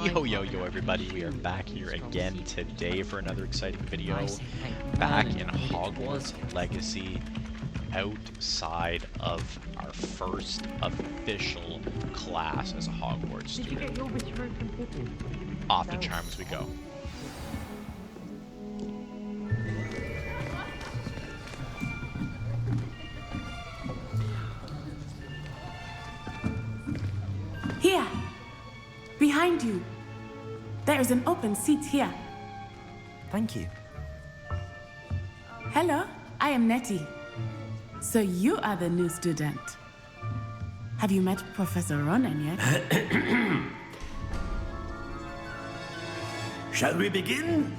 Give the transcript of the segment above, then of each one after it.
Yo everybody, we are back here again today for another exciting video. Back in Hogwarts Legacy, outside of our first official class as a Hogwarts student. Off to Charms we go. Here! Behind you! There is an open seat here. Thank you. Hello, I am Nettie. So you are the new student. Have you met Professor Ronan yet? Shall we begin?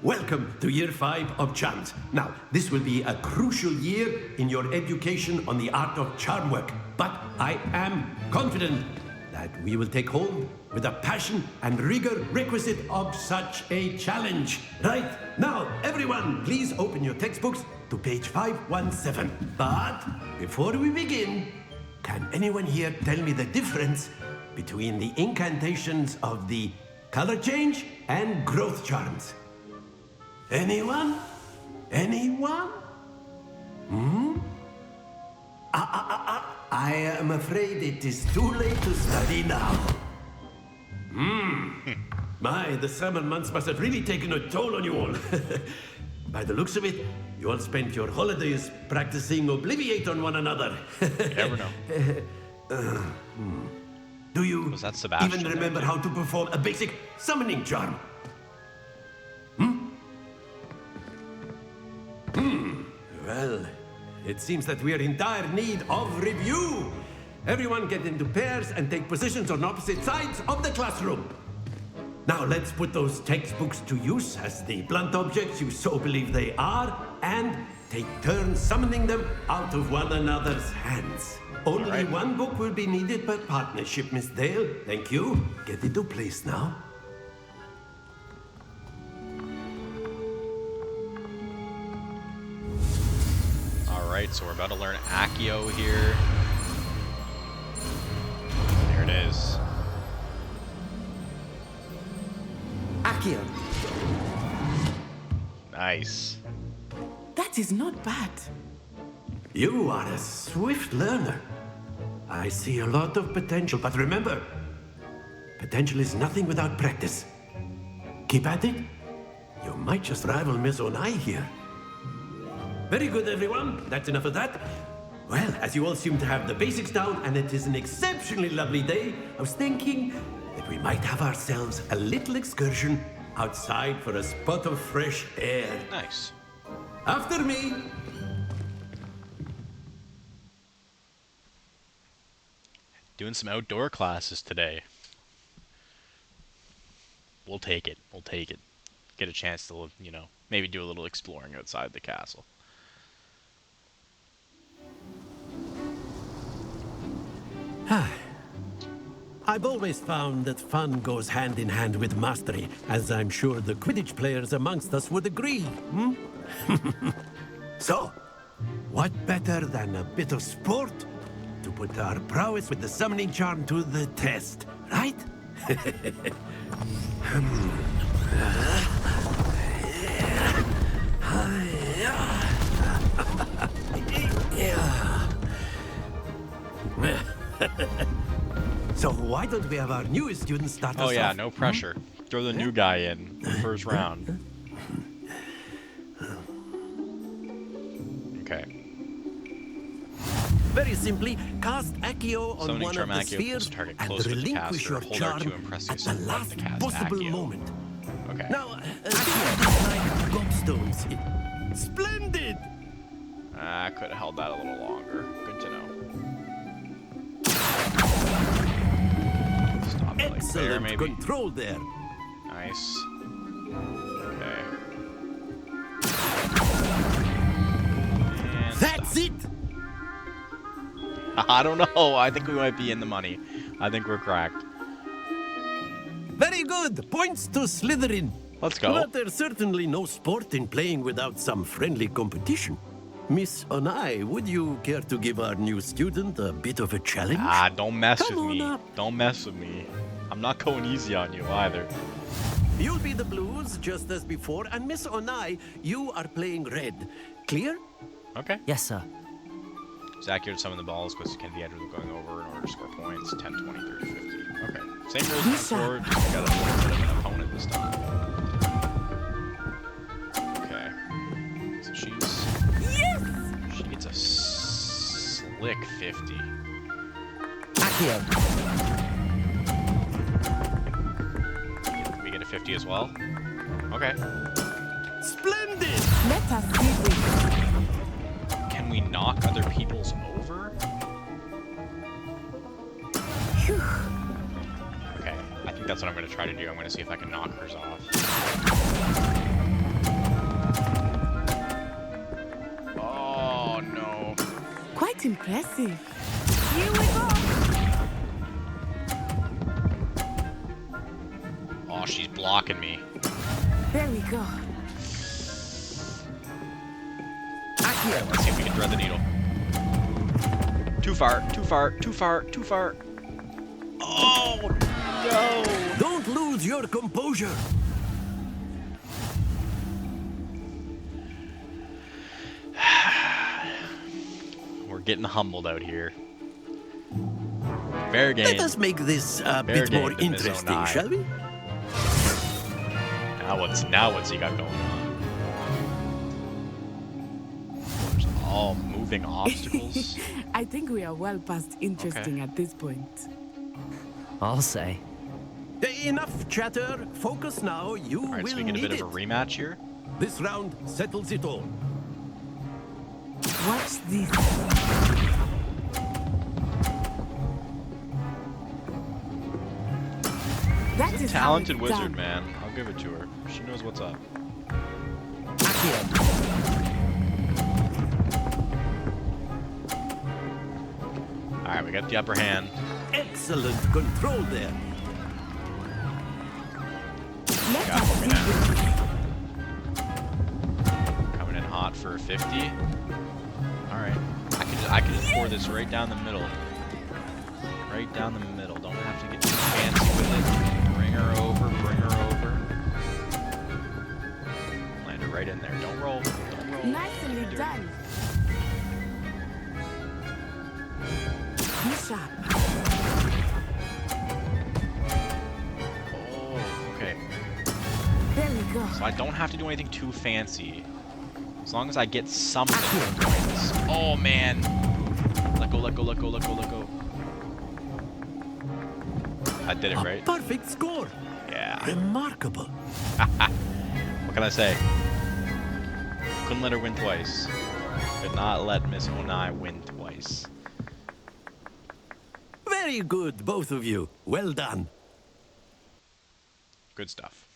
Welcome to Year 5 of Charms. Now, this will be a crucial year in your education on the art of charm work, but I am confident that we will take hold with the passion and rigor requisite of such a challenge. Right, now, everyone, please open your textbooks to page 517. But before we begin, can anyone here tell me the difference between the incantations of the color change and growth charms? Anyone? Anyone? I am afraid it is too late to study now. My, the summer months must have really taken a toll on you all. By the looks of it, you all spent your holidays practicing Obliviate on one another. You never know. Do you Was that Sebastian even remember there? how to perform a basic summoning charm? Well, it seems that we are in dire need of review. Everyone get into pairs and take positions on opposite sides of the classroom. Now let's put those textbooks to use as the blunt objects you so believe they are, and take turns summoning them out of one another's hands. Only right. one book will be needed per partnership, Miss Dale. Thank you. Get into place now. Alright, so we're about to learn Accio here. There it is. Accio. Nice. That is not bad. You are a swift learner. I see a lot of potential, but remember, potential is nothing without practice. Keep at it. You might just rival Miss Onai here. Very good, everyone. That's enough of that. Well, as you all seem to have the basics down, and it is an exceptionally lovely day, I was thinking that we might have ourselves a little excursion outside for a spot of fresh air. Nice. After me. Doing some outdoor classes today. We'll take it. We'll take it. Get a chance to, you know, maybe do a little exploring outside the castle. I've always found that fun goes hand in hand with mastery, as I'm sure the Quidditch players amongst us would agree. So, what better than a bit of sport to put our prowess with the summoning charm to the test, right? So why don't we have our newest student start us Oh yeah, off? no pressure. Throw the new guy in the first round. Okay. Very simply, cast Accio on Summoning one charm of the Accio spheres pulls target and closer to the relinquish caster. your Hold R2 charm and press at the yourself button last to cast possible Accio. moment. Okay. Now, Accio like Gobstones. Splendid! I could have held that a little longer. Good to know. Stop it like there, Excellent maybe. control there. Nice. Okay. And That's it! I don't know. I think we might be in the money. I think we're cracked. Very good. Points to Slytherin. Let's go. But there's certainly no sport in playing without some friendly competition. Miss Onai, would you care to give our new student a bit of a challenge? Ah, don't mess Come with on me. up. Don't mess with me. I'm not going easy on you either. You'll be the blues just as before, and Miss Onai, you are playing red. Clear? Okay. Yes, sir. It's accurate some of the balls because it can be entered going over in order to score points. 10, 20, 30, 50. Okay. Same rules as before, just got a little bit of an opponent this time. Okay. So she gets a slick 50. Accio. We get a 50 as well? Okay. Splendid! Let us see this. Can we knock other people's over? Phew. Okay, I think that's what I'm going to try to do. I'm going to see if I can knock hers off. Oh, no. Quite impressive. Here we go. Oh, she's blocking me. There we go. Accio. Let's see if we can thread the needle. Too far, too far, too far, too far. Oh, no. Don't lose your composure. We're getting humbled out here. Fair game. Let us make this a Fair bit more game to Miss interesting, Onai. shall we? Now what's he got going on? There's all moving obstacles. I think we are well past interesting at this point. I'll say. Enough chatter. Focus now. You All right, will so we get a need bit it. of a rematch here. This round settles it all. Watch this. That is how Talented it's wizard, done. man. I'll give it to her. She knows what's up. Accio. All right, we got the upper hand. Excellent control there. Let Got us what we see have. this. Coming in hot for a 50. All right, I can just pour this right down the middle. Right down the middle. Don't have to get too fancy with it. Bring her over. Bring her over. Land her right in there. Don't roll. Don't roll. Nicely done. Be sharp. Oh, okay. There we go. So I don't have to do anything too fancy. As long as I get something for points. Oh, man. Let go, let go, let go, let go, let go. I did it, A right? perfect score. Yeah. Remarkable. What can I say? Couldn't let her win twice. Could not let Miss Onai win twice. Very good, both of you. Well done. Good stuff.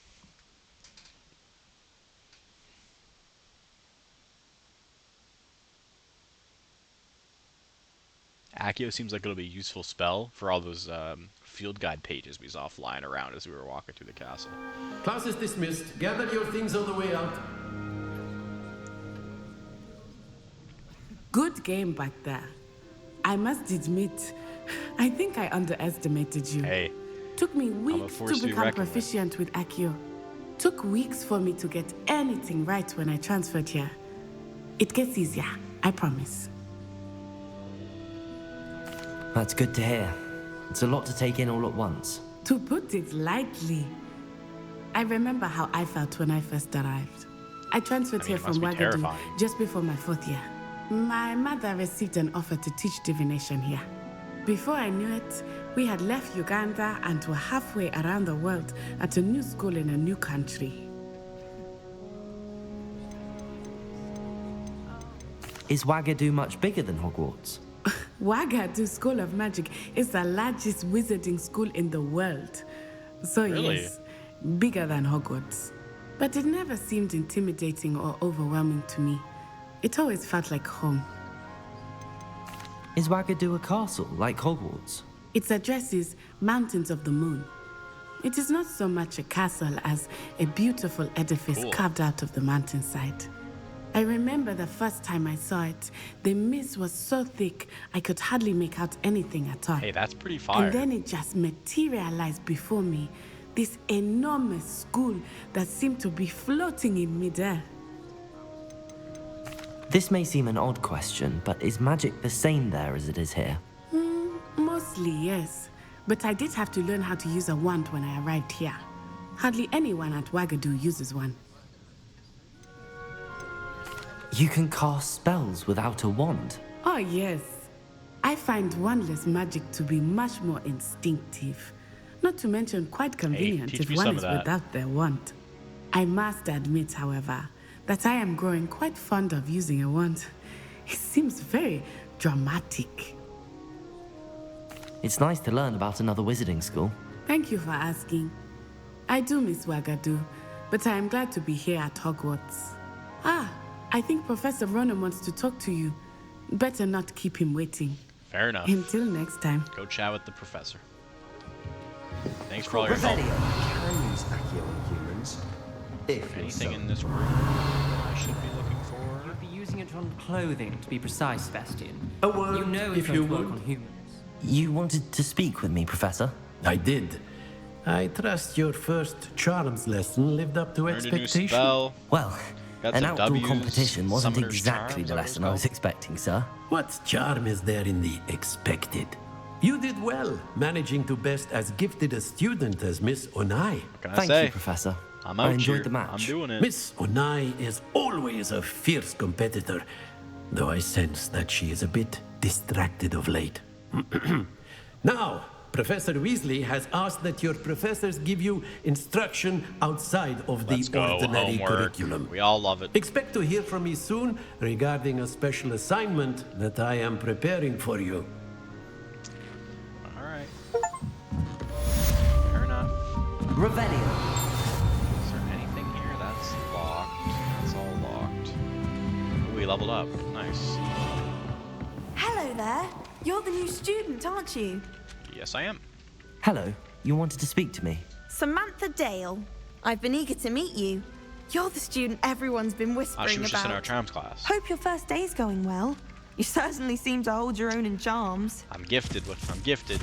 Accio seems like it'll be a useful spell for all those field guide pages we saw flying around as we were walking through the castle. Class is dismissed. Gather your things on the way out. Good game back there. I must admit, I think I underestimated you. Hey, Took me weeks force to to be become reckoned with. proficient with Accio. Took weeks for me to get anything right when I transferred here. It gets easier, I promise. That's good to hear. It's a lot to take in all at once. To put it lightly, I remember how I felt when I first arrived. I transferred I mean, here it from must be Wagadu terrifying. just before my 4th year. My mother received an offer to teach divination here. Before I knew it, we had left Uganda and were halfway around the world at a new school in a new country. Is Wagadu much bigger than Hogwarts? Wagadu School of Magic is the largest wizarding school in the world. So Really? yes, bigger than Hogwarts. But it never seemed intimidating or overwhelming to me. It always felt like home. Is Wagadu a castle, like Hogwarts? Its address is Mountains of the Moon. It is not so much a castle as a beautiful edifice Cool. carved out of the mountainside. I remember the first time I saw it, the mist was so thick I could hardly make out anything at all. Hey, that's pretty fire. And then it just materialized before me, this enormous school that seemed to be floating in midair. This may seem an odd question, but is magic the same there as it is here? Mostly, yes. But I did have to learn how to use a wand when I arrived here. Hardly anyone at Wagadu uses one. You can cast spells without a wand. Oh, yes. I find wandless magic to be much more instinctive. Not to mention quite convenient teach if me one some is of that. without their wand. I must admit, however, that I am growing quite fond of using a wand. It seems very dramatic. It's nice to learn about another wizarding school. Thank you for asking. I do miss Wagadu, but I am glad to be here at Hogwarts. Ah, I think Professor Ronan wants to talk to you. Better not keep him waiting. Fair enough. Until next time. Go chat with the professor. Thanks for all your help. Can use Accio on humans. If you're Anything so- in this room I should be looking for? You'd be using it on clothing, to be precise, Sebastian. A word, You know if it's you going to work would. on humans. You wanted to speak with me, Professor? I did. I trust your first charms lesson lived up to Learned a new expectation. spell. Well, Got an some outdoor W's, competition wasn't summoner's exactly charms, the that was lesson I was called. expecting, sir. What charm is there in the expected? You did well, managing to best as gifted a student as Miss Onai. What can I Thank say? you, Professor. I'm out I enjoyed here. the match. I'm doing it. Miss Onai is always a fierce competitor, though I sense that she is a bit distracted of late. Now, Professor Weasley has asked that your professors give you instruction outside of Let's the go. ordinary Homework. curriculum. We all love it. Expect to hear from me soon regarding a special assignment that I am preparing for you. Alright. Fair enough. Revelio. Is there anything here? That's locked. That's all locked. Ooh, we leveled up. Nice. Hello there. You're the new student, aren't you? Yes, I am. Hello, you wanted to speak to me? Samantha Dale. I've been eager to meet you. You're the student everyone's been whispering She was just in our about. charms class. Hope your first day's going well. You certainly seem to hold your own in charms. I'm gifted. I'm gifted.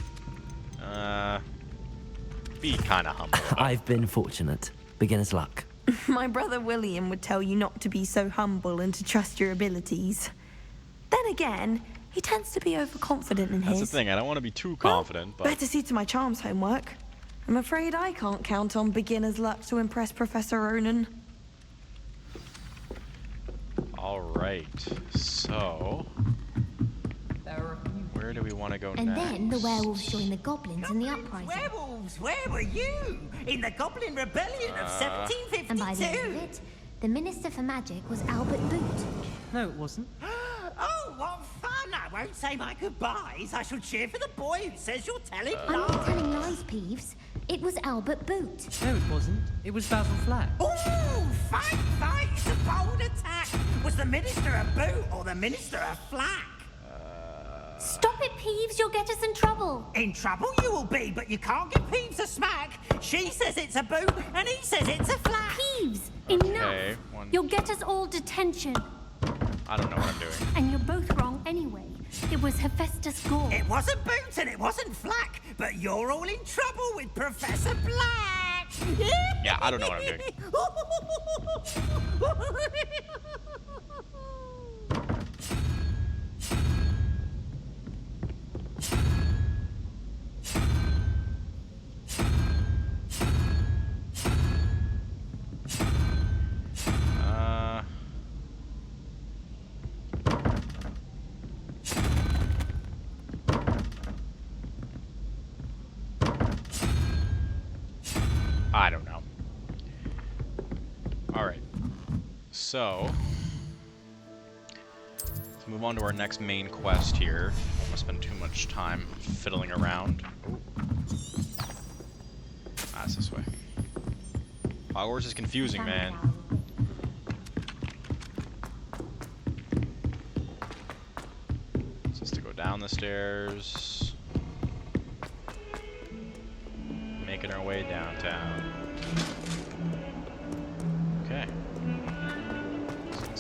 Be kind of humble. about it. I've been fortunate. Beginner's luck. My brother William would tell you not to be so humble and to trust your abilities. Then again, he tends to be overconfident in That's his. the thing. I don't want to be too Well, confident, but better see to my charms homework. I'm afraid I can't count on beginner's luck to impress Professor Ronan. all right. So, where do we want to go And next? then the werewolves joined the goblins in the uprising. Werewolves, where were you? In the Goblin Rebellion of And by the end of 1752? it, the Minister for Magic was Albert Boot. No, it wasn't. Oh, what fun! I won't say my goodbyes. I shall cheer for the boy who says you're telling I'm not lies. telling lies, Peeves. It was Albert Boot. No, it wasn't. It was Basil Flack. Ooh, fight! It's a bold attack. Was the Minister a boot or the Minister a flack? Stop it, Peeves. You'll get us in trouble. In trouble you will be, but you can't give Peeves a smack. She says it's a boot, and he says it's a flack. Peeves, enough. Okay, one- You'll get us all detention. I don't know what I'm doing. And you're both wrong anyway. It was Hephaestus Gore. It wasn't boot and it wasn't flack, but you're all in trouble with Professor Black. Yeah, I don't know what I'm doing. I don't know. Alright. So, let's move on to our next main quest here. I don't want to spend too much time fiddling around. Ooh. Ah, it's this way. Hogwarts is confusing, man. Just to go down the stairs. Making our way downtown. Okay.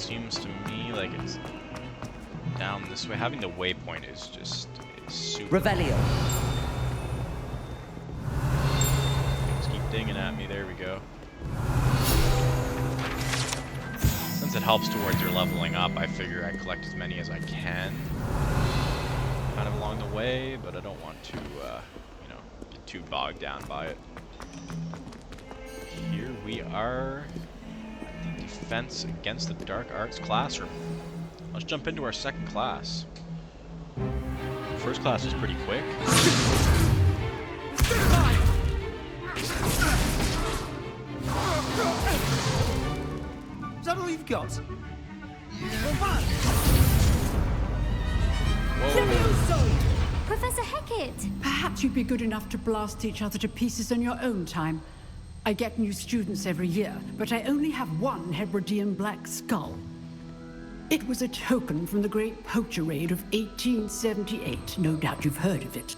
seems to me like it's down this way. Having the waypoint is just super. Revelio. Just keep dinging at me. There we go. Since it helps towards your leveling up, I figure I collect as many as I can, kind of along the way. But I don't want to, you know, get too bogged down by it. Here we are. The defense against the dark arts classroom. Let's jump into our second class. First class was pretty quick. Is that all you've got? Whoa. Professor Hecat! Perhaps you'd be good enough to blast each other to pieces on your own time. I get new students every year, but I only have one Hebridean black skull. It was a token from the Great Poacher Raid of 1878. No doubt you've heard of it.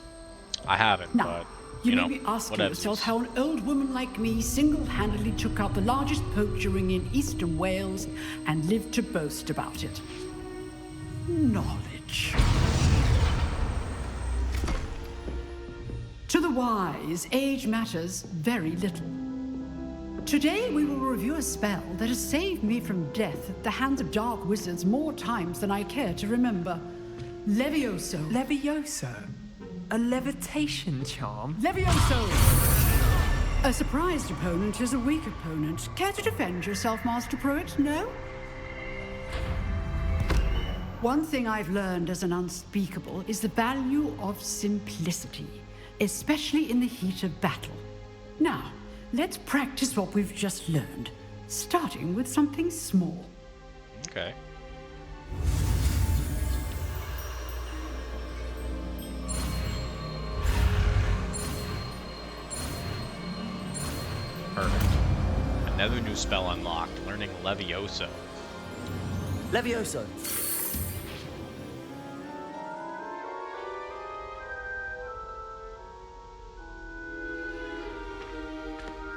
I haven't, Now, but you know, may be asking whatevs. yourself how an old woman like me single-handedly took out the largest poacher ring in eastern Wales and lived to boast about it. Knowledge. To the wise, age matters very little. Today we will review a spell that has saved me from death at the hands of dark wizards more times than I care to remember. Levioso. Levioso? A levitation charm? Levioso! A surprised opponent is a weak opponent. Care to defend yourself, Master Pruitt? No? One thing I've learned as an unspeakable is the value of simplicity, especially in the heat of battle. Now, let's practice what we've just learned, starting with something small. Okay. Perfect. Another new spell unlocked. Learning Levioso. Levioso.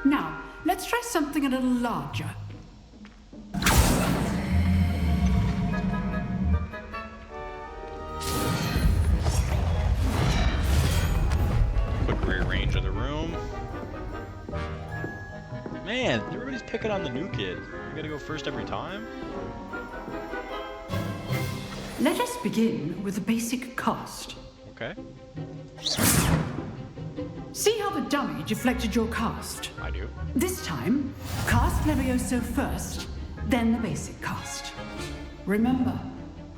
Now, let's try something a little larger. Quick rearrange of the room. Man, everybody's picking on the new kid. You gotta go first every time? Let us begin with the basic cast. Okay. See how the dummy deflected your cast? I do. This time, cast Levioso first, then the basic cast. Remember,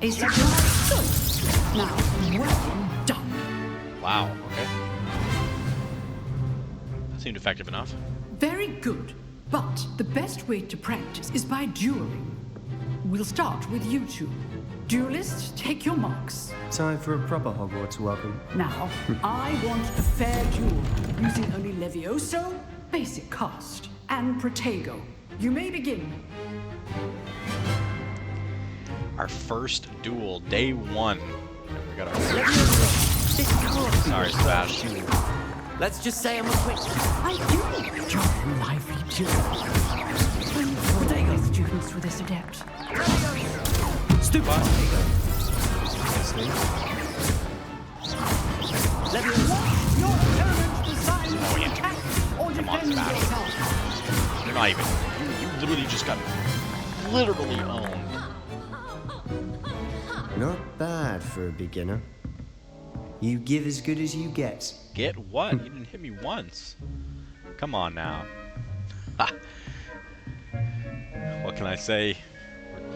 a surprise choice. Now, well done. Wow, okay. That seemed effective enough. Very good, but the best way to practice is by dueling. We'll start with you two. Duelists, take your marks. Time for a proper Hogwarts welcome. Now, I want a fair duel, using only Levioso, basic cast, and Protego. You may begin. Our first duel, day one. And we got our Sorry, Sebastian. Let's just say I'm a quick. I do enjoy a lively duel. Protego students with this adept. Stupid. Your opponent decides Oh, yeah. to attack or Come on, defend Sebastian. yourself. You're not even. You literally just got literally owned. Not bad for a beginner. You give as good as you get. Get what? You didn't hit me once. Come on now. Ha. What can I say?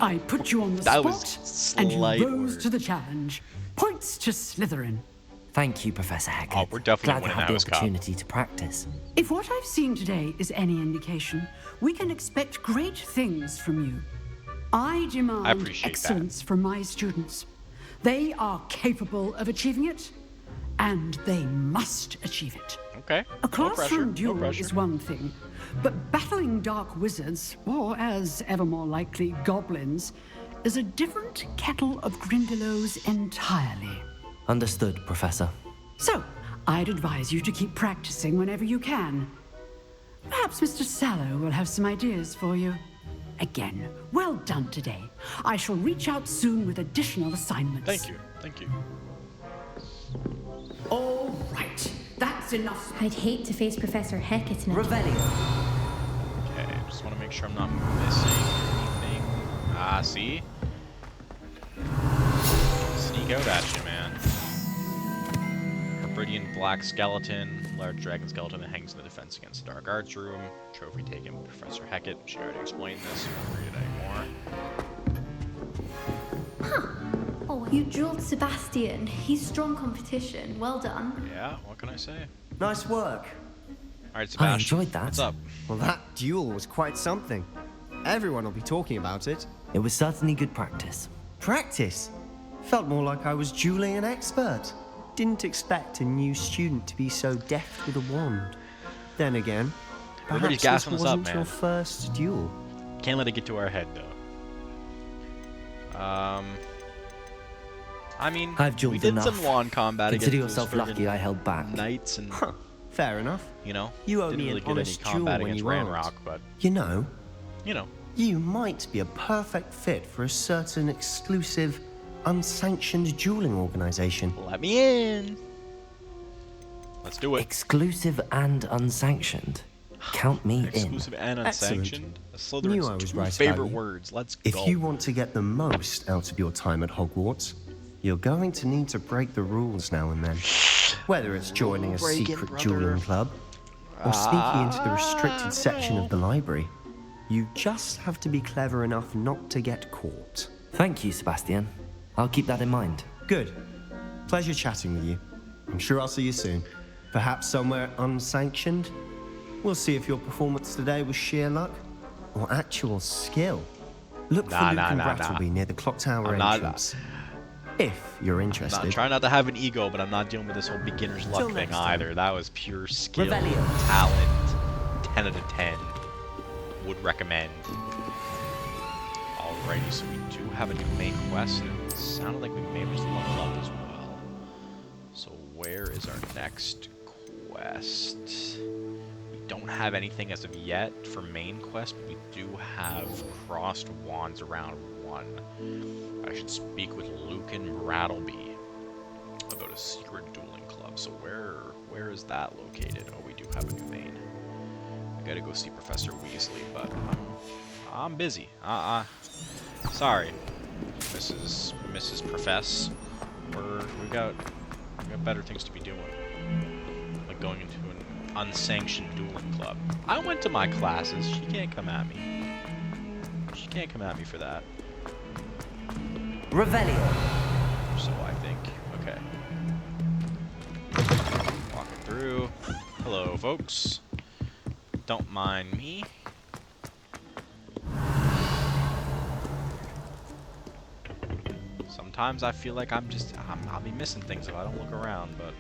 I put you on the That spot, was and you slight rose word. to the challenge. Points to Slytherin. Thank you, Professor Hecat. Oh, we're definitely Glad to winning have the the House Cup. opportunity to practice. If what I've seen today is any indication, we can expect great things from you. I demand appreciate excellence from my students. They are capable of achieving it, and they must achieve it. Okay. A classroom no duel pressure. is one thing, but battling dark wizards, or as ever more likely, goblins, is a different kettle of Grindylows entirely. Understood, Professor. So, I'd advise you to keep practicing whenever you can. Perhaps Mr. Sallow will have some ideas for you. again. Well done today. I shall reach out soon with additional assignments. Thank you. Thank you. All right. That's enough. I'd hate to face Professor Hecat now. Revelio. Okay, just want to make sure I'm not missing anything. Ah, see? Sneak out at you, man. Hebridean black skeleton, large dragon skeleton that hangs in the defense against the dark arts room. Trophy taken with Professor Hecat. She already explained this. Won't read it anymore. Huh. Oh, you drilled Sebastian. He's strong competition. Well done. Yeah, what can I say? Nice work. Alright, Sebastian. I enjoyed that. What's up? Well, that duel was quite something. Everyone will be talking about it. It was certainly good practice. Practice? Felt more like I was dueling an expert. Didn't expect a new student to be so deft with a wand. Then again, Everybody's perhaps this gassing us up, wasn't your man. first duel. Can't let it get to our head, though. I mean, I've dueled we did enough. some wand combat Consider against yourself those lucky friggin' I held back. knights and, Huh, fair enough. you know, You owe didn't me really an get any honest duel combat when against you aren't. Ranrock, but, You know, you know. you might be a perfect fit for a certain exclusive, unsanctioned dueling organization. Let me in. Let's do it. Exclusive and unsanctioned. Count me in. Exclusive and Excellent. unsanctioned. A Knew I Slytherin's was two right about favorite you. words. Let's If go. you want to get the most out of your time at Hogwarts, you're going to need to break the rules now and then. Whether it's joining a Break it, secret brother. dueling club or sneaking into the restricted section of the library, you just have to be clever enough not to get caught. Thank you, Sebastian. I'll keep that in mind. Good. Pleasure chatting with you. I'm sure I'll see you soon. Perhaps somewhere unsanctioned. We'll see if your performance today was sheer luck or actual skill. Look for Luke and Brattleby near the clock tower I'm not- entrance. If you're interested. I'm trying not to have an ego, but I'm not dealing with this whole beginner's luck Till thing next time. either. That was pure skill, Revelio. talent, 10 out of 10. Would recommend. Alrighty, so we do have a new main quest, and it sounded like we may just level up as well. So where is our next quest? We don't have anything as of yet for main quest, but we do have crossed wands around 1. I should speak with Luke and Brattleby about a secret dueling club. So where is that located? Oh, we do have a new main. I gotta go see Professor Weasley, but I'm busy. Sorry, Mrs. Profess. We got better things to be doing, like going into an unsanctioned dueling club. I went to my classes. She can't come at me. She can't come at me for that. Revelio. So I think. Okay. Walking through. Hello, folks. Don't mind me. Sometimes I feel like I'll be missing things if I don't look around, but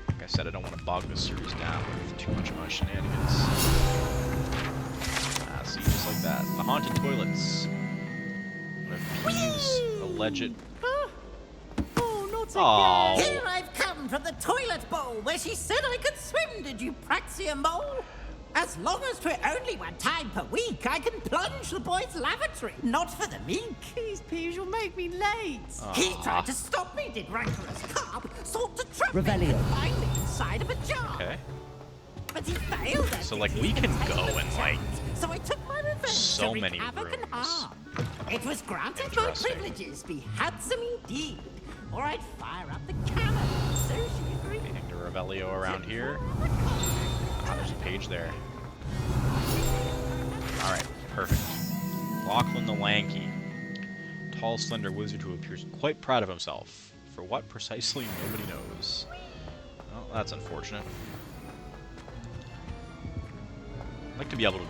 like I said, I don't want to bog this series down with too much of my shenanigans. See, just like that. The haunted toilets. One of Peeves' alleged. Oh, Here I've come from the toilet bowl where she said I could swim, did you praxia mole? As long as 'twere only 1 time per week, I can plunge the boys' lavatory, not for the meek. These peeves will make me late. He tried to stop me, did rancorous carp, sought to trap me Revelio. and find me inside of a jar. okay. But he failed at So, it. like, we can go and, like, So I took my revenge so to wreak many havoc and rooms. harm. It was granted my Interesting. privileges be handsome indeed, or I'd fire up the cannon. So she agreed. Anything to Revelio around here? Ah, there's a page there. Alright, perfect. Lachlan the Lanky. Tall, slender wizard who appears quite proud of himself. For what precisely, nobody knows. Well, that's unfortunate. I'd like to be able to...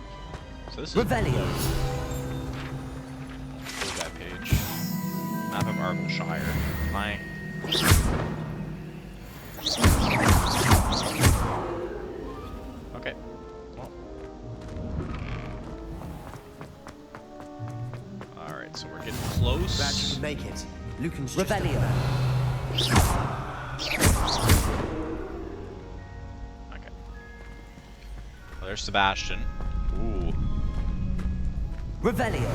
So this is... Revelio. Close that page. Map of Argyllshire. My... Okay. Well. Alright, so we're getting close. Glad you could make it. Lucan's just Revelio. Okay. Well, there's Sebastian. Ooh. Revelio.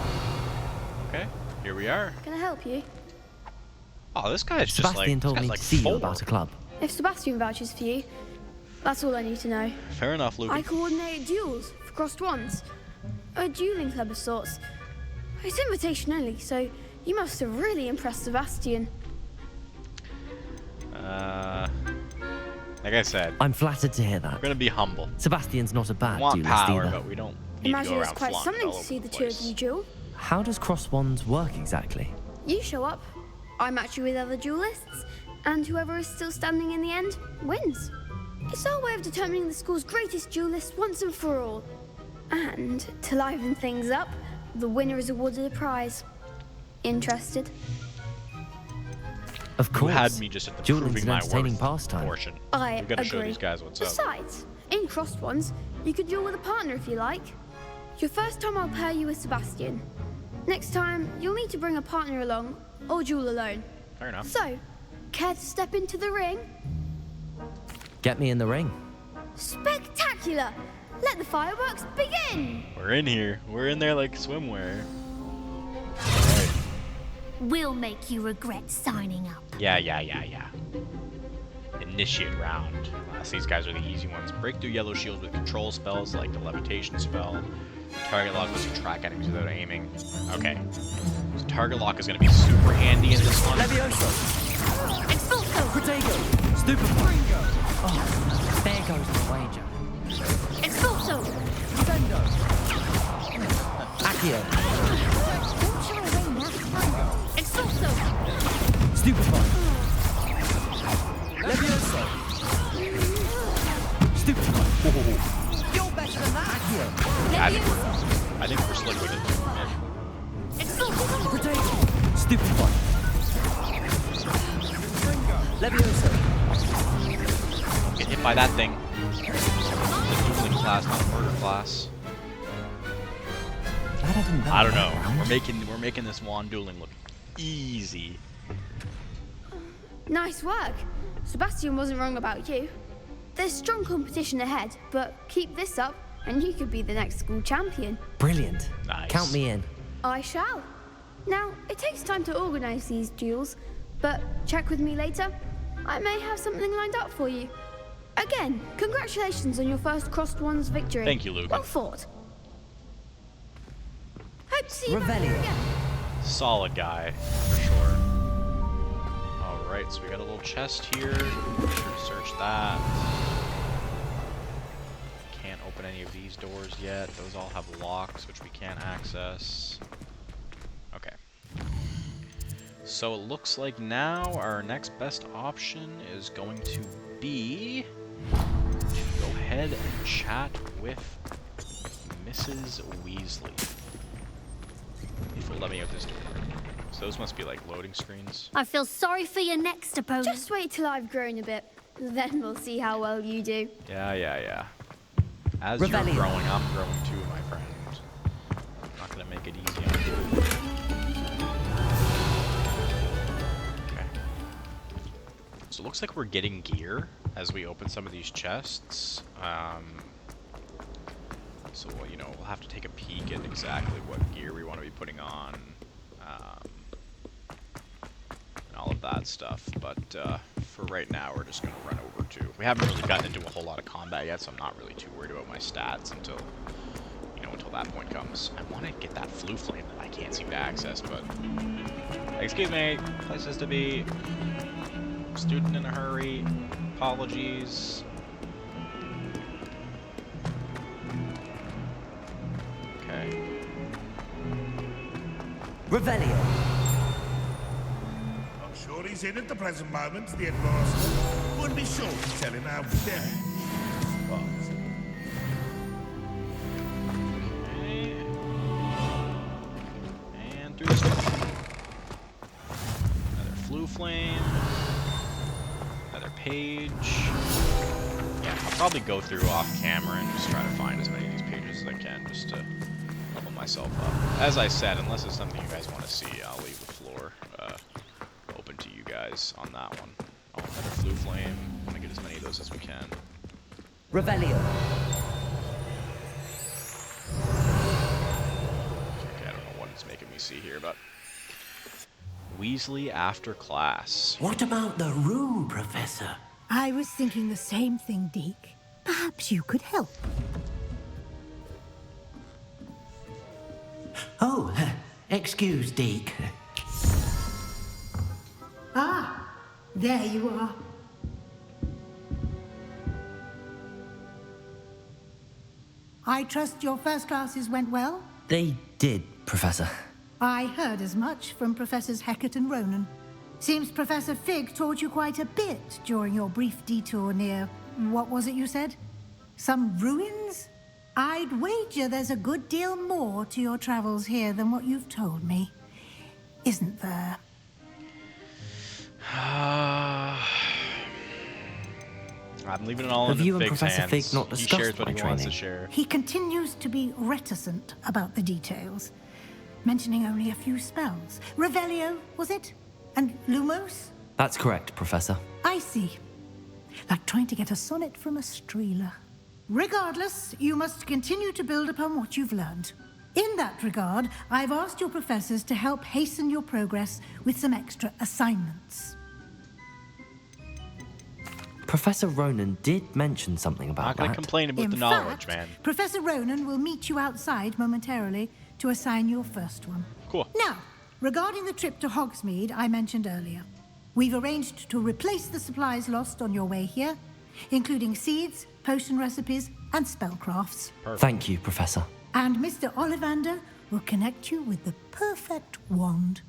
Okay, here we are. Can I help you? Oh, this guy's just Sebastian like, told got me like to see 4. you about a club. If Sebastian vouches for you, that's all I need to know. Fair enough, Luke. I coordinate duels for crossed ones. A dueling club of sorts. It's invitation only, so you must have really impressed Sebastian. Like I said, I'm flattered to hear that. we're gonna be humble. Sebastian's not a We bad want duelist power, either. but we don't need Imagine to go it's around quite flaunting something all to over see the the two of place. you duel. How does cross wands work exactly? You show up, I match you with other duelists, and whoever is still standing in the end wins. It's our way of determining the school's greatest duelist once and for all. And to liven things up, the winner is awarded a prize. Interested? Of course. You had me just at the Dueling's proving an my entertaining worth pastime. portion. I We've got to agree. show these guys what's up. Besides, in crossed ones, you could duel with a partner if you like. Your first time I'll pair you with Sebastian. Next time, you'll need to bring a partner along, or duel alone. Fair enough. So, care to step into the ring? Get me in the ring. Spectacular! Let the fireworks begin! We're in here. We're in there like swimwear. We'll make you regret signing up. Yeah. Initiate round. These guys are the easy ones. Break through yellow shields with control spells like the levitation spell. Target lock lets you track enemies without aiming. Okay. So target lock is going to be super handy in this one. Levioso. Expulso! Protego. Stupefy. Oh, there goes the wager. Expulso! Defendo. Accio. Don't shy away now. Expulso! Stupefy. Levioso. Stupefy. You're better than that. Accio. I think we're slick with it. Expulso! Protego. Stupefy. Levioso. Get hit by that thing. Dueling class, not murder class. I don't know. We're making this wand dueling look easy. Nice work. Sebastian wasn't wrong about you. There's strong competition ahead, but keep this up and you could be the next school champion. Brilliant. Nice. Count me in. I shall. Now, it takes time to organize these duels, but check with me later. I may have something lined up for you. Again, congratulations on your first crossed ones victory. Thank you, Luke. Well fought. Hope to see you back Revelio. here again. Solid guy, for sure. Alright, so we got a little chest here. Make sure to search that. Can't open any of these doors yet. Those all have locks, which we can't access. Okay. So it looks like now our next best option is going to be to go ahead and chat with Mrs. Weasley. If it'll let me out this door. So those must be like loading screens. I feel sorry for your next opponent. Just wait till I've grown a bit. Then we'll see how well you do. Yeah. As Revelio. you're growing, I'm growing too, my friend. Not gonna make it easy on you. Okay. So it looks like we're getting gear as we open some of these chests. So, you know, we'll have to take a peek at exactly what gear we want to be putting on. And all of that stuff. But for right now, we're just going to run over to... We haven't really gotten into a whole lot of combat yet, so I'm not really too worried about my stats until, you know, until that point comes. I want to get that flu flame that I can't seem to access, but... Excuse me, places to be. Student in a hurry. Apologies. Okay. Revelio. I'm sure he's in at the present moment, the headmaster. Wouldn't be sure to tell him how very fast. Okay. And through this door. Another flu flame. Another page. Yeah, I'll probably go through off camera and just try to find as many of these pages as I can just to level myself up. As I said, unless it's something you guys want to see, I'll leave the floor open to you guys on that one. Oh, another flu flame. I want to get as many of those as we can. Revelio. Okay. It's making me see here, but Weasley after class. What about the room, Professor? I was thinking the same thing, Deke. Perhaps you could help. Oh, excuse, Deke. Ah, there you are. I trust your first classes went well? They did, Professor. I heard as much from Professors Hecat and Ronan. Seems Professor Fig taught you quite a bit during your brief detour near... what was it you said? Some ruins? I'd wager there's a good deal more to your travels here than what you've told me. Isn't there? I'm leaving it all Have in you and Fig's Professor hands. Fig not He discussed shares what my he wants to training? share. He continues to be reticent about the details, mentioning only a few spells. Revelio, was it? And Lumos? That's correct, Professor. I see. Like trying to get a sonnet from a streeler. Regardless, you must continue to build upon what you've learned. In that regard, I've asked your professors to help hasten your progress with some extra assignments. Professor Ronan did mention something I'm about not going that. to complain about In the knowledge, fact, man. Professor Ronan will meet you outside momentarily to assign your first one. Cool. Now, regarding the trip to Hogsmeade I mentioned earlier, we've arranged to replace the supplies lost on your way here, including seeds, potion recipes, and spellcrafts. Perfect. Thank you, Professor. And Mr. Ollivander will connect you with the perfect wand.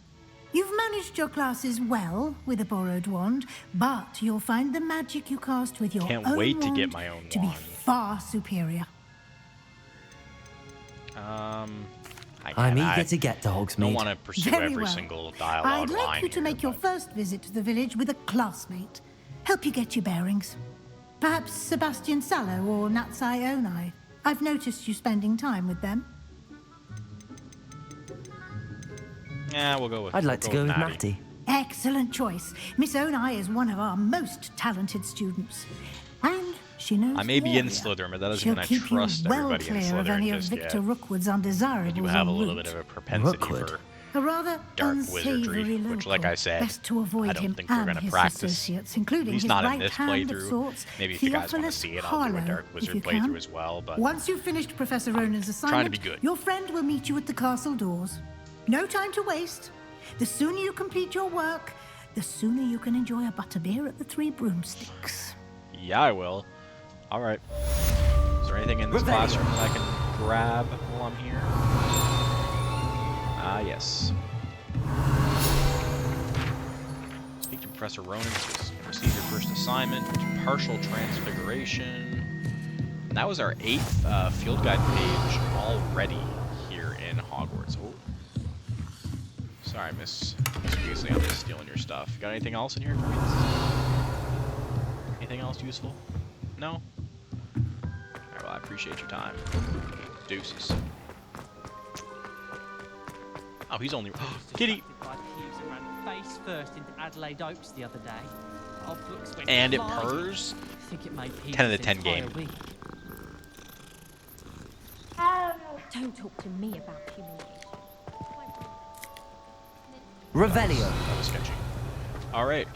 You've managed your classes well with a borrowed wand, but you'll find the magic you cast with your Can't own wait to wand get my own to wand. be far superior. I'm eager to get to I Hogsmeade. don't want to pursue Very every well. single dialogue I'd like line you to here, make your but- first visit to the village with a classmate. Help you get your bearings. Perhaps Sebastian Sallow or Natsai Onai. I've noticed you spending time with them. Yeah, we'll go with. I'd like to go with Natty. Natty. Excellent choice. Miss Onai is one of our most talented students. And she knows I may the be in area. Slytherin, but that doesn't She'll mean I keep trust you well everybody in clear of Slytherin any of just Victor yet. Rookwood's I undesirables do have a en little route. bit of a propensity Rookwood? for A rather dark unsavory wizardry, local. which, like I said, Best to avoid I don't him think we're and gonna his practice. associates, including At least his not in right this hand of playthrough. sorts, Maybe if you guys want to Theophilus see it, I'll do a Harlow, Dark if Wizard you playthrough can. as well. But Once you've finished Professor Ronan's trying to assignment, be good. your friend will meet you at the castle doors. No time to waste. The sooner you complete your work, the sooner you can enjoy a butterbeer at the Three Broomsticks. yeah, I will. All right. Is there anything in this classroom that I can grab while I'm here? Ah, yes. Speak to Professor Ronan to receive your first assignment, partial transfiguration. And that was our 8th field guide page already here in Hogwarts. Oh. Sorry, Miss Weasley, I'm just stealing your stuff. Got anything else in here for me? Anything else useful? No? Alright, well, I appreciate your time. Deuces. Oh, he's only... Kitty! Face first into Adelaide Oaks the other day. Our books went And it flying. purrs. I think it made 10 out of 10 entire game. week. Don't talk to me about humiliation. Revelio. That was sketchy. Alright.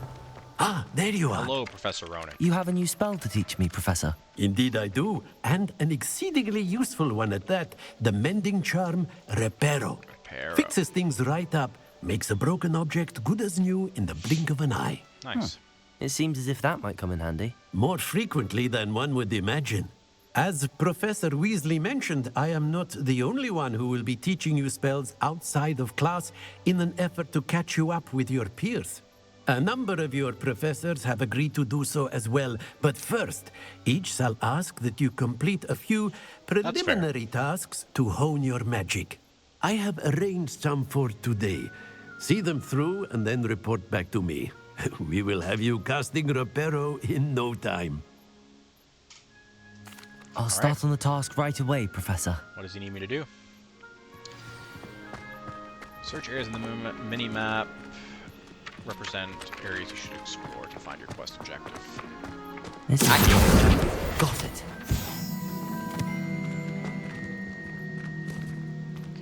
Ah, there you are. Hello, Professor Ronan. You have a new spell to teach me, Professor. Indeed I do, and an exceedingly useful one at that. The mending charm, Reparo. Reparo. Fixes things right up, makes a broken object good as new in the blink of an eye. Nice. It seems as if that might come in handy. More frequently than one would imagine. As Professor Weasley mentioned, I am not the only one who will be teaching you spells outside of class in an effort to catch you up with your peers. A number of your professors have agreed to do so as well, but first, each shall ask that you complete a few preliminary tasks to hone your magic. I have arranged some for today. See them through and then report back to me. We will have you casting Reparo in no time. I'll start on the task right away, Professor. What does he need me to do? Search areas in the mini-map. Represent areas you should explore to find your quest objective. Got it.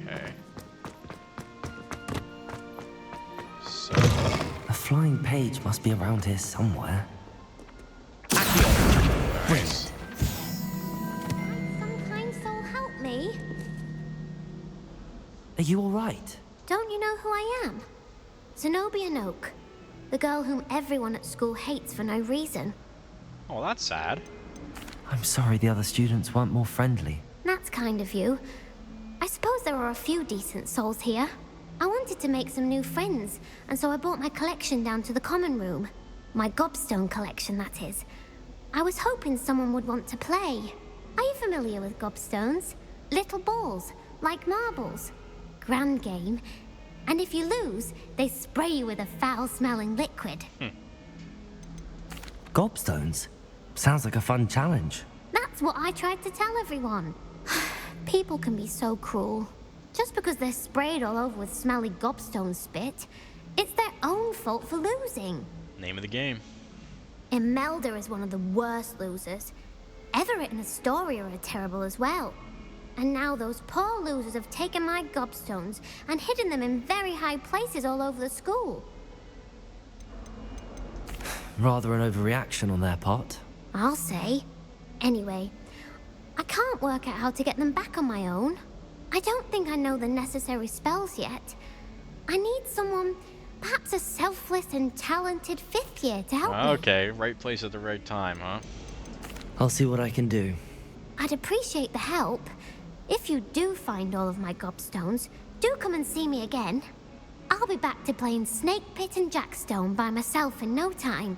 Okay. flying page must be around here somewhere. Nice. Some kind soul help me. Are you alright? Don't you know who I am? Zenobia Noak, the girl whom everyone at school hates for no reason. Oh, that's sad. I'm sorry the other students weren't more friendly. That's kind of you. I suppose there are a few decent souls here. I wanted to make some new friends, and so I brought my collection down to the common room. My Gobstone collection, that is. I was hoping someone would want to play. Are you familiar with Gobstones? Little balls, like marbles. Grand game. And if you lose, they spray you with a foul-smelling liquid. Gobstones? Sounds like a fun challenge. That's what I tried to tell everyone. People can be so cruel. Just because they're sprayed all over with smelly gobstone spit, it's their own fault for losing. Name of the game. Imelda is one of the worst losers. Everett and Astoria are terrible as well. And now those poor losers have taken my gobstones and hidden them in very high places all over the school. Rather an overreaction on their part. I'll say. Anyway, I can't work out how to get them back on my own. I don't think I know the necessary spells yet. I need someone, perhaps a selfless and talented fifth year to help me. Okay, right place at the right time, huh? I'll see what I can do. I'd appreciate the help. If you do find all of my gobstones, do come and see me again. I'll be back to playing Snake Pit and Jackstone by myself in no time.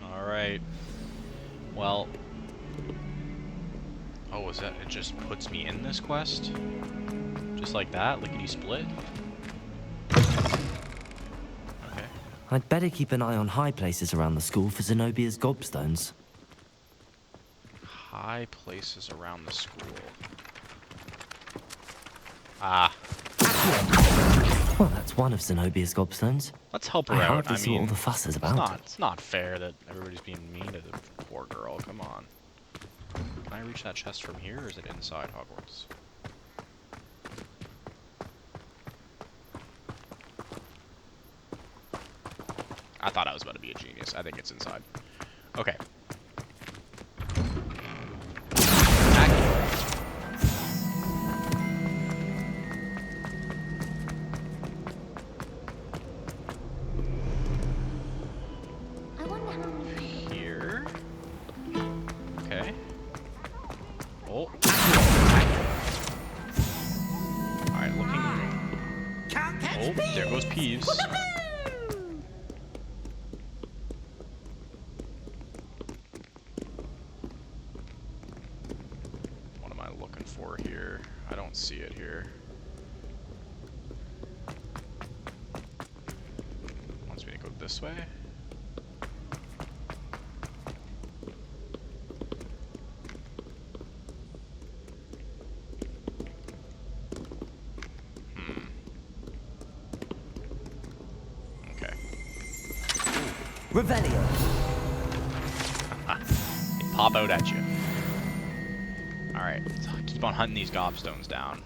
Alright. Well... Oh, is that... It just puts me in this quest? Just like that? Lickety-split? Okay. I'd better keep an eye on high places around the school for Zenobia's gobstones. High places around the school. Ah. Well, that's one of Zenobia's gobstones. Let's help her I out. hardly I see mean, what all the fuss is about. It's not fair that everybody's being mean to the poor girl. Come on. Can I reach that chest from here, or is it inside Hogwarts? I thought I was about to be a genius. I think it's inside. Okay. Here. Okay. Oh. Alright, looking. Oh, there goes Peeves. What am I looking for here? I don't see it here. Wants me to go this way? Revelio. They pop out at you. Alright, so keep on hunting these gobstones down.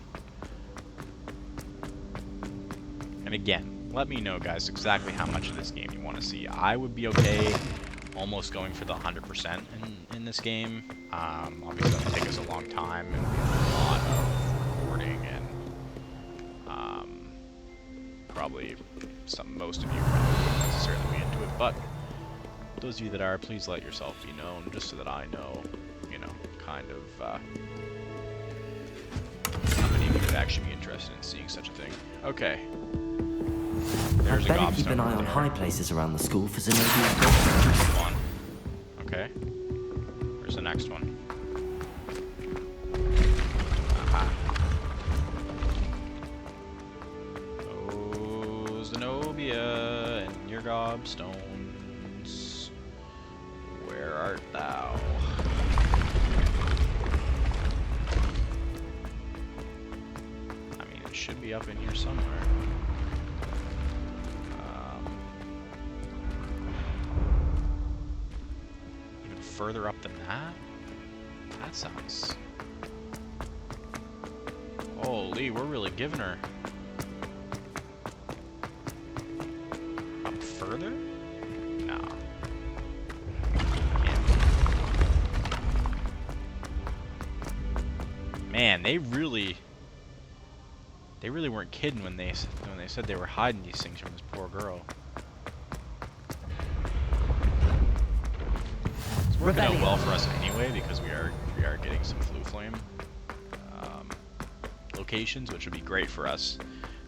And again, let me know, guys, exactly how much of this game you want to see. I would be okay almost going for the 100% in this game. Obviously, it'll take us a long time and a lot of recording, and probably most of you probably won't necessarily be into it, but those of you that are, please let yourself be known, just so that I know, you know, kind of how many of you would actually be interested in seeing such a thing. Okay. There's a Better gobstone keep an eye over on there. high places around the school for Zenobia's gobstones. One. Okay. Where's the next one? Aha. Oh, Zenobia and your gobstones. Where art thou? I mean, it should be up in here somewhere. Even further up than that? That sounds... Holy, we're really giving her. I'm Man, they really weren't kidding when they said they were hiding these things from this poor girl. It's working out well for us anyway because we are getting some Flu Flame locations, which would be great for us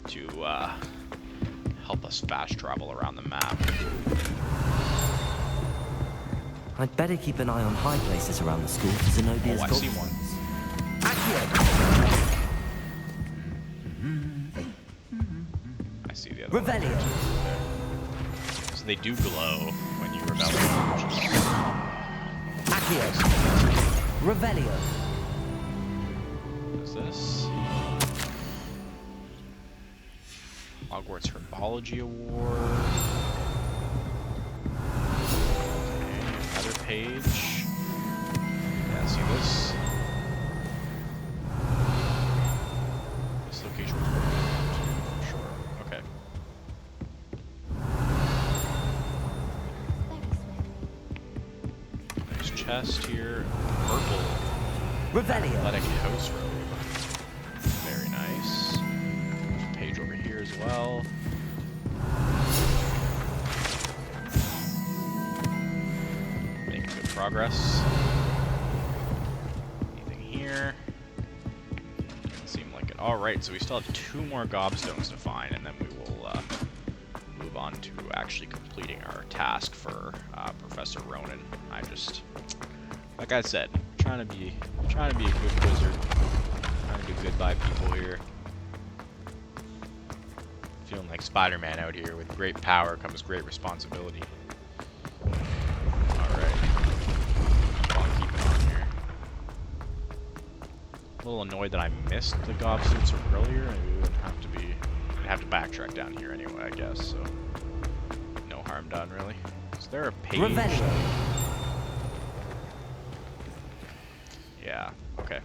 to help us fast travel around the map. I'd better keep an eye on high places around the school for Zenobia's I see one. I see the other Revelio. one. So they do glow when you rebel. Revelio. What is this? Hogwarts Herbology Award. Okay, another page. Yeah, see this? This location was working. Sure. Okay. Nice chest here. Purple. Revelio. Athletic house robe. Very nice. There's a page over here as well. Making good progress. Anything here? Doesn't seem like it. Alright, so we still have 2 more Gobstones to find, and then we will move on to actually completing our task for Professor Ronan. Like I said, trying to be a good wizard. Trying to do good by people here. Feeling like Spider-Man out here. With great power comes great responsibility. Alright. Keep it on here. A little annoyed that I missed the Gobstones earlier, and we wouldn't have to be... We'd have to backtrack down here anyway, I guess, so... No harm done, really. Is there a page? Yeah, okay.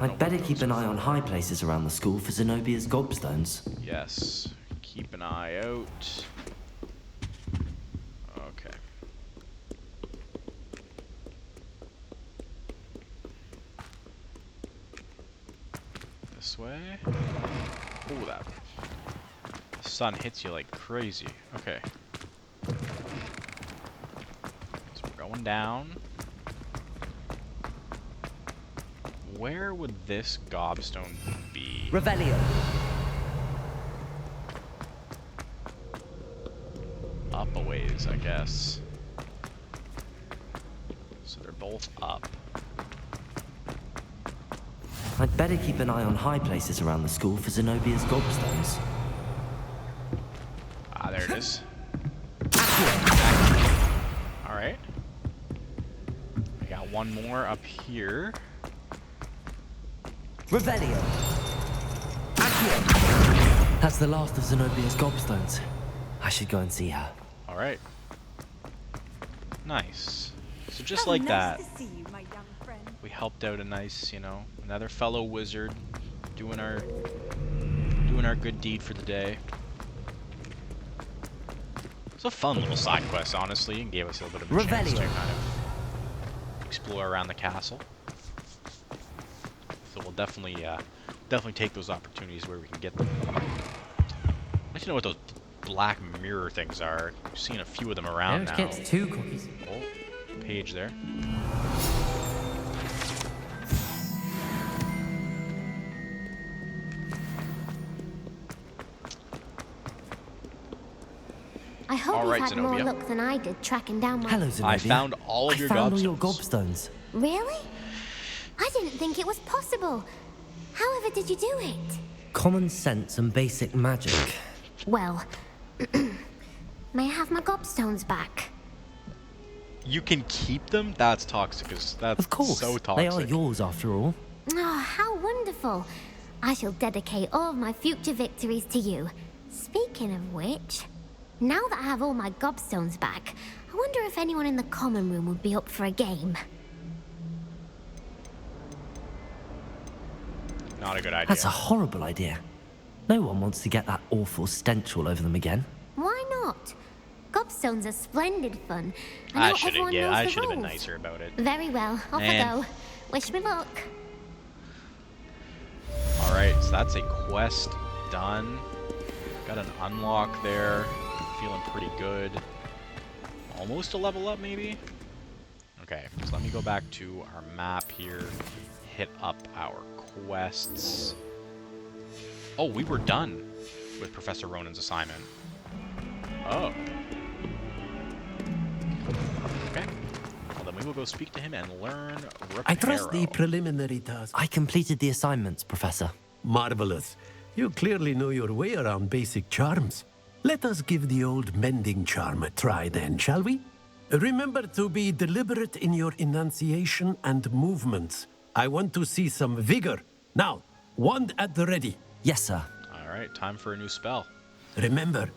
I'd better keep an eye on high places around the school for Zenobia's Gobstones. Yes, keep an eye out. Okay. This way. Oh, that sun hits you like crazy. Okay. So we're going down. Where would this Gobstone be? Revelio. Up a ways, I guess. So they're both up. I'd better keep an eye on high places around the school for Zenobia's Gobstones. Ah, there it is. Alright. I got one more up here. Revelio. That's the last of Zenobia's Gobstones. I should go and see her. Alright. Nice. So just like that, To see you, my young friend. we helped out a nice, another fellow wizard doing our good deed for the day. It's a fun little side quest, honestly, and gave us a little bit of a chance to kind of explore around the castle. So we'll definitely take those opportunities where we can get them. I'd like to know what those black mirror things are. I've seen a few of them around now. Gets 2 cookies. Oh, page there. I hope All right, you've had more Zenobia. luck than I did tracking down my... Hello, Zenobia. I found all of your I found all Gobstones. your Gobstones. Really? I didn't think it was possible. However did you do it? Common sense and basic magic. Well, may I have my Gobstones back? You can keep them? That's toxic. That's Of course. so toxic. They are yours after all. Oh, how wonderful. I shall dedicate all of my future victories to you. Speaking of which, now that I have all my Gobstones back, I wonder if anyone in the common room would be up for a game. Not a good idea. That's a horrible idea. No one wants to get that awful stench all over them again. Why not? Gobstones are splendid fun. And I not should everyone have knows the been rules. nicer about it. Very well, off Man. I go. Wish me luck. Alright, so that's a quest done. Got an unlock there. Feeling pretty good. Almost a level up, maybe? Okay, so let me go back to our map here. Hit up our quests. Oh, we were done with Professor Ronan's assignment. Oh. Okay. Well, then we will go speak to him and learn Reparo. I trust the preliminary task. I completed the assignments, Professor. Marvelous. You clearly know your way around basic charms. Let us give the old mending charm a try then, shall we? Remember to be deliberate in your enunciation and movements. I want to see some vigor. Now, wand at the ready. Yes, sir. Alright, time for a new spell. Remember,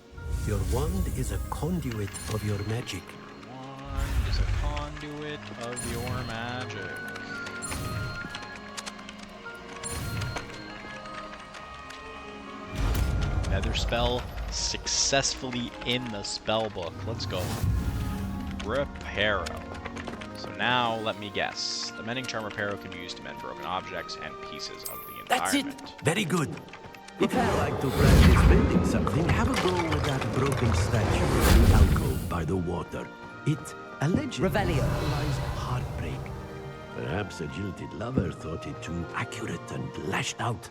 your wand is a conduit of your magic. Wand is a conduit of your magic. Another spell successfully in the spell book. Let's go. Reparo. So now, let me guess. The mending charm Reparo can be used to mend broken objects and pieces of the environment. That's it. Very good. If you'd like to practice mending something, have a go with that broken statue in the alcove by the water. It allegedly symbolized heartbreak. Perhaps a jilted lover thought it too accurate and lashed out.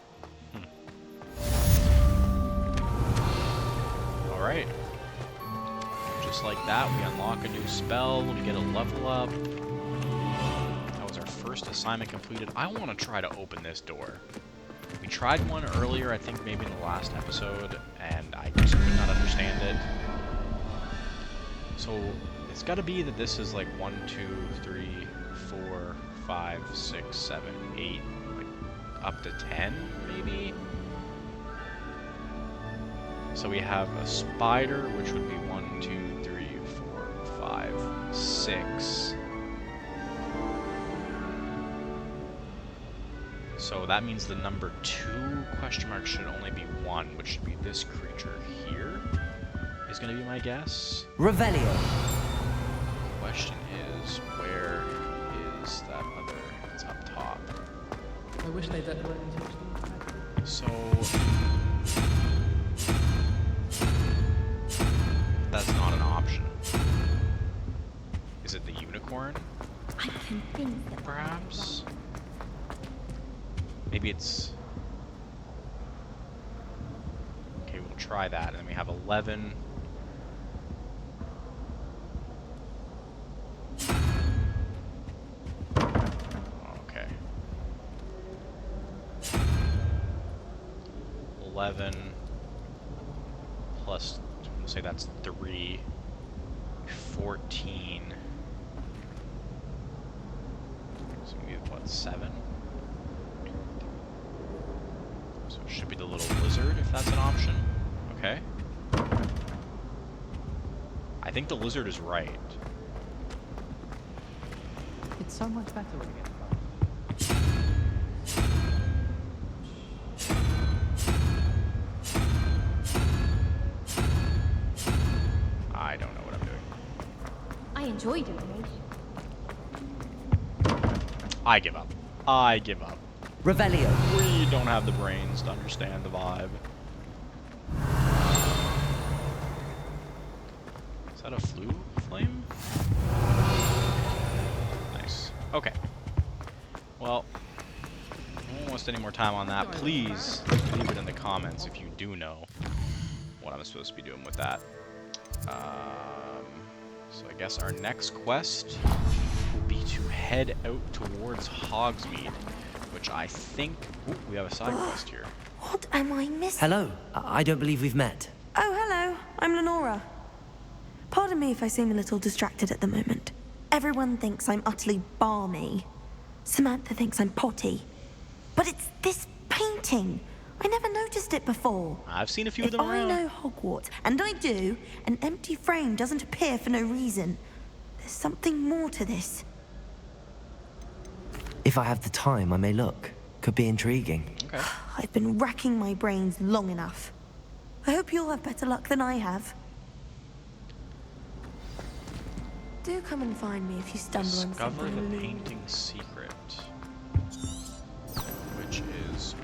Alright. Just like that, we unlock a new spell, we get a level up. That was our first assignment completed. I want to try to open this door. We tried one earlier, I think maybe in the last episode, and I just could not understand it. So, it's got to be that this is like 1, 2, 3, 4, 5, 6, 7, 8, like up to 10, maybe? So we have a spider, which would be 1, 2, 3, 4, 5, 6. So that means the number 2 question mark should only be 1, which should be this creature here, is going to be my guess. Revelio. Question is, where is that other? It's up top. I wish they'd let Ronan touch them. So that's not an option. Is it the unicorn? I can think that perhaps? Maybe it's... Okay, we'll try that. And then we have 11. Okay. 11 plus, we'll say that's 3. 14. So we have what, 7? So it should be the little lizard, if that's an option. Okay. I think the lizard is right. It's so much better when you get I don't know what I'm doing. I enjoy doing it. I give up. I give up. Revelio. We don't have the brains to understand the vibe. Is that a flame? Nice. Okay. Well, I won't waste any more time on that. Please leave it in the comments if you do know what I'm supposed to be doing with that. So I guess our next quest will be to head out towards Hogsmeade, which I think... Ooh, we have a side quest here. What am I missing? Hello. I don't believe we've met. Oh, hello. I'm Lenora. Pardon me if I seem a little distracted at the moment. Everyone thinks I'm utterly balmy. Samantha thinks I'm potty. But it's this painting. I never noticed it before. I've seen a few of them around. If I know Hogwarts, and I do, an empty frame doesn't appear for no reason. There's something more to this. If I have the time, I may look. Could be intriguing. Okay. I've been racking my brains long enough. I hope you'll have better luck than I have. Do come and find me if you stumble on Discover something. the painting's secret. Which is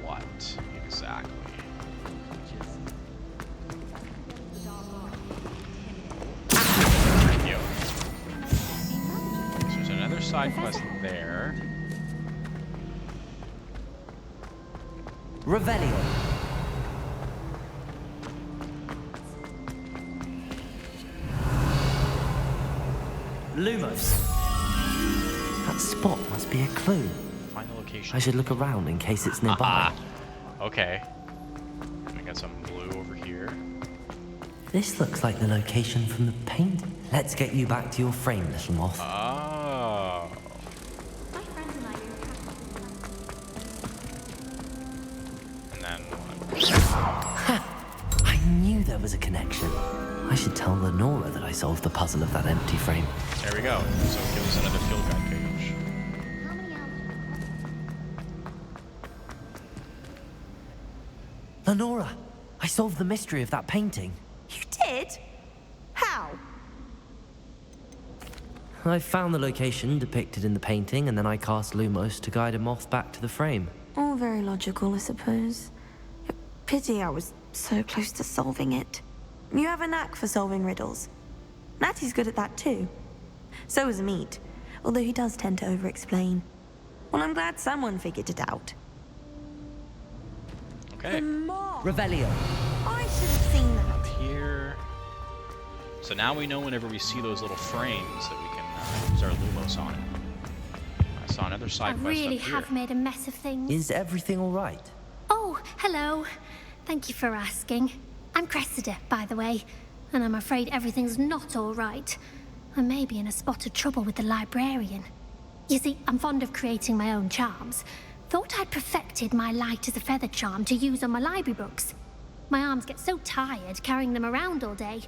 what? side quest there. Revelio. Lumos. That spot must be a clue. Find the location. I should look around in case it's nearby. Okay. I got some blue over here. This looks like the location from the paint. Let's get you back to your frame, little moth. Oh. And then I knew there was a connection. I should tell Lenora that I solved the puzzle of that empty frame. there we go. So give us another field guide page. Lenora, I solved the mystery of that painting. You did? How? I found the location depicted in the painting, and then I cast Lumos to guide a moth back to the frame. All very logical, I suppose. Pity I was so close to solving it. You have a knack for solving riddles. Natty's good at that too. So is Meat, although he does tend to over-explain. Well, I'm glad someone figured it out. Okay. Revelio. I should have seen that. Here. So now we know whenever we see those little frames that we can use our Lumos on it. I saw another I side quest really up here. have made a mess of things. Is everything all right? Oh, hello. Thank you for asking. I'm Cressida, by the way, and I'm afraid everything's not all right. I may be in a spot of trouble with the librarian. You see, I'm fond of creating my own charms. Thought I'd perfected my light as a feather charm to use on my library books. My arms get so tired carrying them around all day.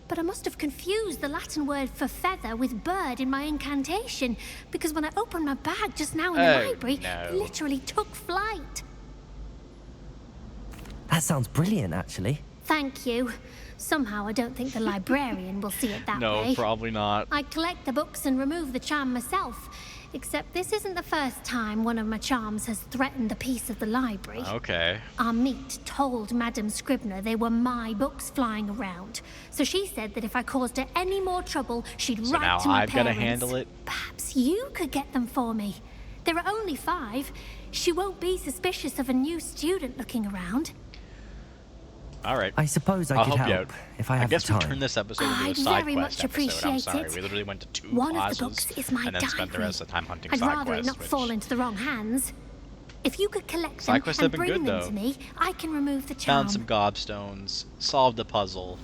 But I must have confused the Latin word for feather with bird in my incantation, because when I opened my bag just now in the library, it literally took flight. That sounds brilliant, actually. Thank you. Somehow I don't think the librarian will see it that way. No, probably not. I collect the books and remove the charm myself. Except this isn't the first time one of my charms has threatened the peace of the library. Okay. Our Meat told Madame Scribner they were my books flying around. So she said that if I caused her any more trouble, she'd So write now to my I've parents. got to handle it. Perhaps you could get them for me. There are only 5. She won't be suspicious of a new student looking around. All right. I suppose I'll I could help you help out. if I have I guess the time. we turned this episode into a I'd side very quest much episode. I'm appreciate sorry. it. We literally went to 2 One classes of the books is my and then spent the diary. rest of the time hunting I'd side rather quests. it not which fall into the wrong hands. If you could collect Side them quests and have been bring good, them though. to me, I can remove the charm. Found some gobstones, solved a puzzle,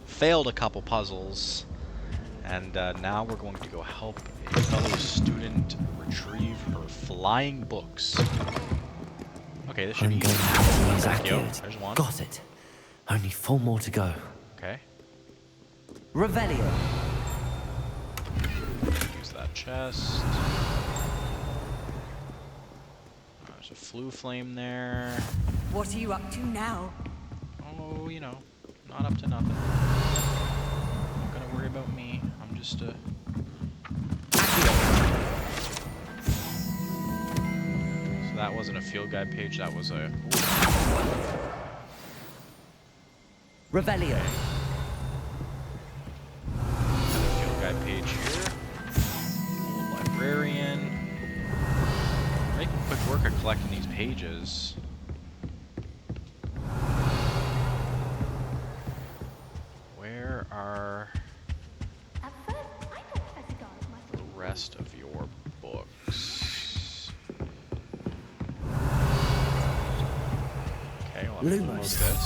failed a couple puzzles, and now we're going to go help a fellow student retrieve her flying books. Okay, this should be easy. Thank you. There's one. Got it. Only 4 more to go. Okay. Revelio. Use that chest. There's a flue flame there. What are you up to now? Oh, you know, not up to nothing. Not gonna worry about me. I'm just So that wasn't a field guide page, that was a... Revelio. Another field guide page here. Old librarian. Making quick work of collecting these pages. Where are the rest of your books? Okay, well, let me close this.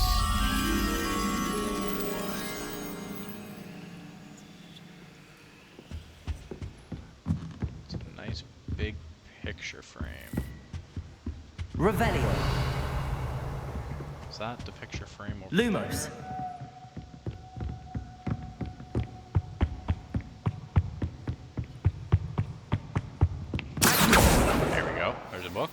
It's a nice big picture frame. Revelio. Is that the picture frame over Lumos. there? There we go. There's a book.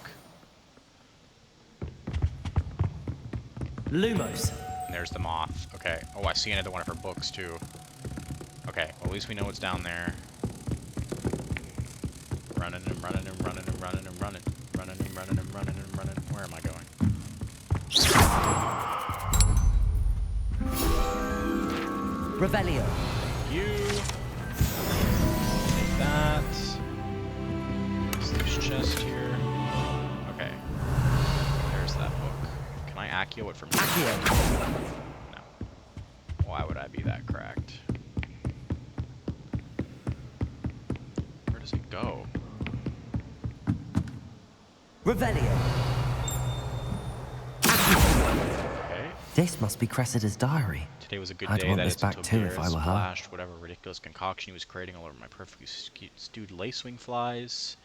Lumos. And there's the moth. Okay. Oh, I see another one of her books, too. Okay. Well, at least we know what's down there. Running and running and running and running and running. Running and running and running and running. Where am I going? Revelio. You. Take that. chest here. Okay. There's that book. Can I Accio it from here? Accio! No. Why would I be that cracked? Where does it go? Revelio! Okay. This must be Cressida's diary. Today was a good I'd day want that this it's back too if I were her. splashed whatever ridiculous concoction he was creating all over my perfectly stewed lacewing flies.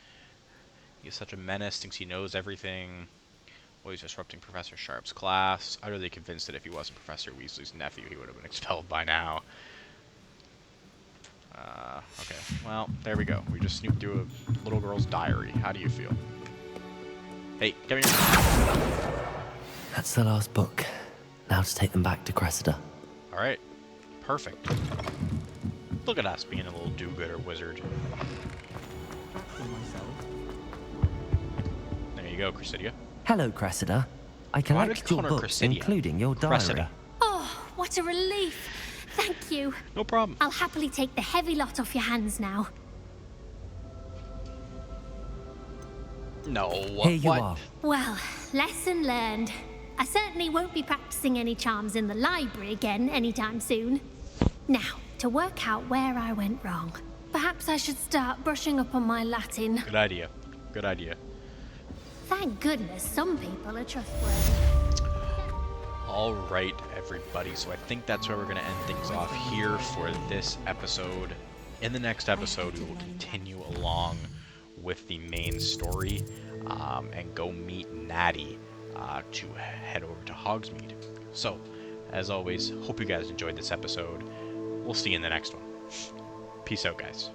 He is such a menace, thinks he knows everything. Always disrupting Professor Sharp's class. Utterly convinced that if he wasn't Professor Weasley's nephew, he would have been expelled by now. Okay, well, there we go. We just snooped through a little girl's diary. How do you feel? Hey, come here. That's the last book. Now to take them back to Cressida. Alright, perfect. Look at us being a little do-gooder wizard. There you go, Cressida. Hello, Cressida. I collect your books, including your diary. Cressida. Oh, what a relief. Thank you. No problem. I'll happily take the heavy lot off your hands now. No, Here you are. Well, lesson learned. I certainly won't be practicing any charms in the library again anytime soon. Now, to work out where I went wrong. Perhaps I should start brushing up on my Latin. Good idea. Good idea. Thank goodness some people are trustworthy. Alright, everybody. So I think that's where we're going to end things off here for this episode. In the next episode, we will continue along with the main story and go meet Natty to head over to Hogsmeade. So, as always, hope you guys enjoyed this episode. We'll see you in the next one. Peace out, guys.